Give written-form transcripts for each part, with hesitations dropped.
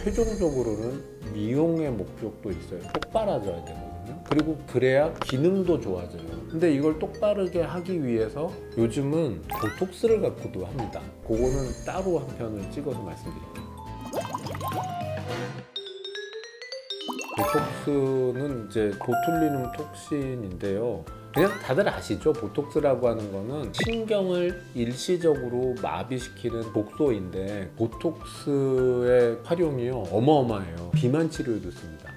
최종적으로는 미용의 목적도 있어요. 똑바라져야 되거든요. 그리고 그래야 기능도 좋아져요. 근데 이걸 똑바르게 하기 위해서 요즘은 보톡스를 갖고도 합니다. 그거는 따로 한 편을 찍어서 말씀드릴게요. 보톡스는 이제 보툴리눔 톡신인데요. 그냥 다들 아시죠? 보톡스라고 하는 거는 신경을 일시적으로 마비시키는 독소인데 보톡스의 활용이요 어마어마해요. 비만 치료에도 씁니다.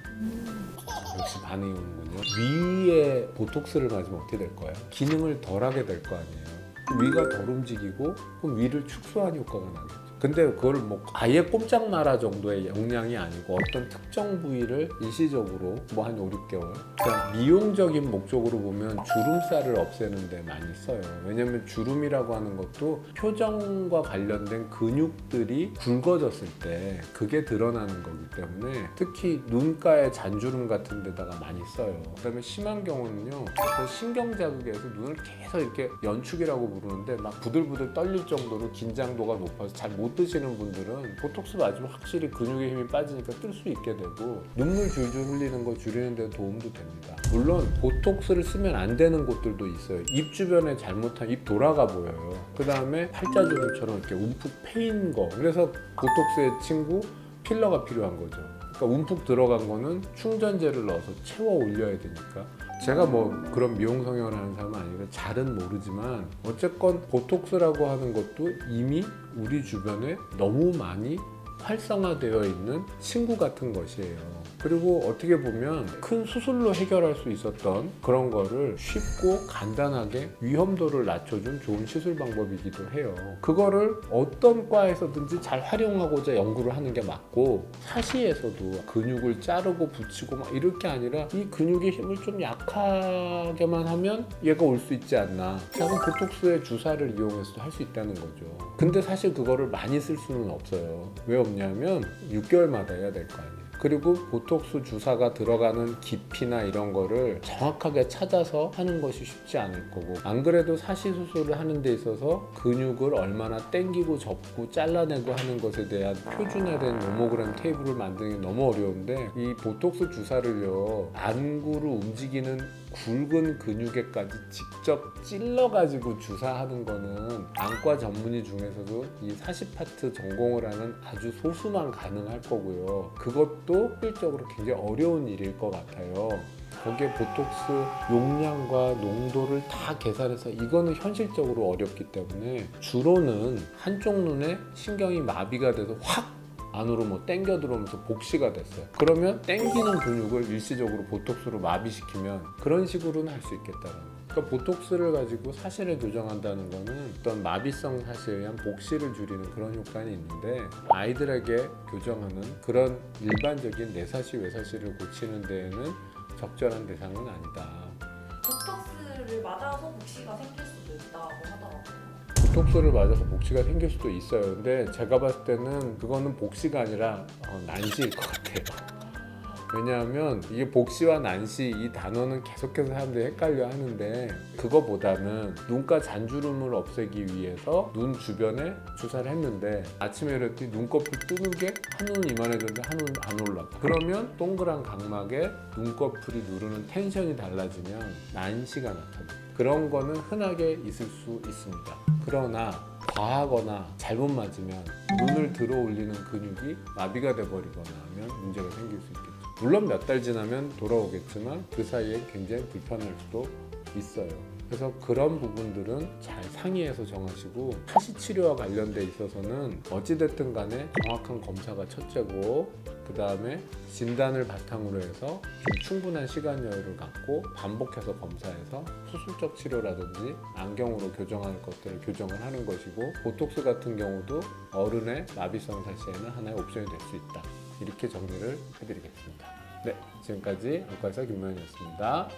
역시 반응이 오는군요. 위에 보톡스를 맞으면 어떻게 될 거예요? 기능을 덜 하게 될 거 아니에요. 위가 덜 움직이고 그럼 위를 축소하는 효과가 나겠죠. 근데 그걸 뭐 아예 꼼짝 마라 정도의 용량이 아니고 어떤 특정 부위를 일시적으로 뭐 한 5, 6개월 그러니까 미용적인 목적으로 보면 주름살을 없애는 데 많이 써요. 왜냐면 주름이라고 하는 것도 표정과 관련된 근육들이 굵어졌을 때 그게 드러나는 거기 때문에 특히 눈가에 잔주름 같은 데다가 많이 써요. 그 다음에 심한 경우는요 신경 자극에서 눈을 계속 이렇게 연축이라고 부르는데 막 부들부들 떨릴 정도로 긴장도가 높아서 잘 못 뜨시는 분들은 보톡스 맞으면 확실히 근육의 힘이 빠지니까 뜰 수 있게 되고 눈물 줄줄 흘리는 거 줄이는 데 도움도 됩니다. 물론 보톡스를 쓰면 안 되는 곳들도 있어요. 입 주변에 잘못한 입 돌아가 보여요. 그 다음에 팔자주름처럼 이렇게 움푹 패인 거. 그래서 보톡스의 친구 필러가 필요한 거죠. 그러니까 움푹 들어간 거는 충전재를 넣어서 채워 올려야 되니까. 제가 뭐 그런 미용 성형을 하는 사람은 아니라 잘은 모르지만 어쨌건 보톡스라고 하는 것도 이미 우리 주변에 너무 많이 활성화되어 있는 친구 같은 것이에요. 그리고 어떻게 보면 큰 수술로 해결할 수 있었던 그런 거를 쉽고 간단하게 위험도를 낮춰준 좋은 시술 방법이기도 해요. 그거를 어떤 과에서든지 잘 활용하고자 연구를 하는 게 맞고 사시에서도 근육을 자르고 붙이고 막 이럴 게 아니라 이 근육의 힘을 좀 약하게만 하면 얘가 올 수 있지 않나. 작은 보톡스의 주사를 이용해서도 할 수 있다는 거죠. 근데 사실 그거를 많이 쓸 수는 없어요. 왜 없냐면 6개월마다 해야 될 거 아니에요. 그리고 보톡스 주사가 들어가는 깊이나 이런 거를 정확하게 찾아서 하는 것이 쉽지 않을 거고 안 그래도 사시 수술을 하는 데 있어서 근육을 얼마나 당기고 접고 잘라내고 하는 것에 대한 표준화된 노모그램 테이블을 만드는 게 너무 어려운데 이 보톡스 주사를요 안구로 움직이는 굵은 근육에까지 직접 찔러가지고 주사하는 거는 안과 전문의 중에서도 이 사시 파트 전공을 하는 아주 소수만 가능할 거고요. 그것도 실질적으로 굉장히 어려운 일일 것 같아요. 거기에 보톡스 용량과 농도를 다 계산해서 이거는 현실적으로 어렵기 때문에 주로는 한쪽 눈에 신경이 마비가 돼서 확 안으로 뭐 땡겨 들어오면서 복시가 됐어요. 그러면 땡기는 근육을 일시적으로 보톡스로 마비시키면 그런 식으로는 할 수 있겠다는 거예요. 그러니까 보톡스를 가지고 사시를 교정한다는 거는 어떤 마비성 사시에 의한 복시를 줄이는 그런 효과는 있는데 아이들에게 교정하는 그런 일반적인 내사시 외사시를 고치는 데에는 적절한 대상은 아니다. 보톡스를 맞아서 복시가 생길 수도 있다고 하더라고요. 보톡스를 맞아서 복시가 생길 수도 있어요. 근데 제가 봤을 때는 그거는 복시가 아니라 난시일 것 같아요. 왜냐하면 이게 복시와 난시 이 단어는 계속해서 사람들이 헷갈려 하는데 그거보다는 눈가 잔주름을 없애기 위해서 눈 주변에 주사를 했는데 아침에 일어났더니 눈꺼풀 뜨는 게 한눈 이만해졌는데 한눈 안 올라가. 그러면 동그란 각막에 눈꺼풀이 누르는 텐션이 달라지면 난시가 나타나요. 그런 거는 흔하게 있을 수 있습니다. 그러나 과하거나 잘못 맞으면 눈을 들어 올리는 근육이 마비가 돼버리거나 하면 문제가 생길 수 있겠죠. 물론 몇 달 지나면 돌아오겠지만 그 사이에 굉장히 불편할 수도 있어요. 그래서 그런 부분들은 잘 상의해서 정하시고 사시 치료와 관련돼 있어서는 어찌됐든 간에 정확한 검사가 첫째고 그 다음에 진단을 바탕으로 해서 좀 충분한 시간 여유를 갖고 반복해서 검사해서 수술적 치료라든지 안경으로 교정할 것들을 교정을 하는 것이고 보톡스 같은 경우도 어른의 마비성 사시에는 하나의 옵션이 될 수 있다. 이렇게 정리를 해드리겠습니다. 네, 지금까지 안과의사 김명현이었습니다.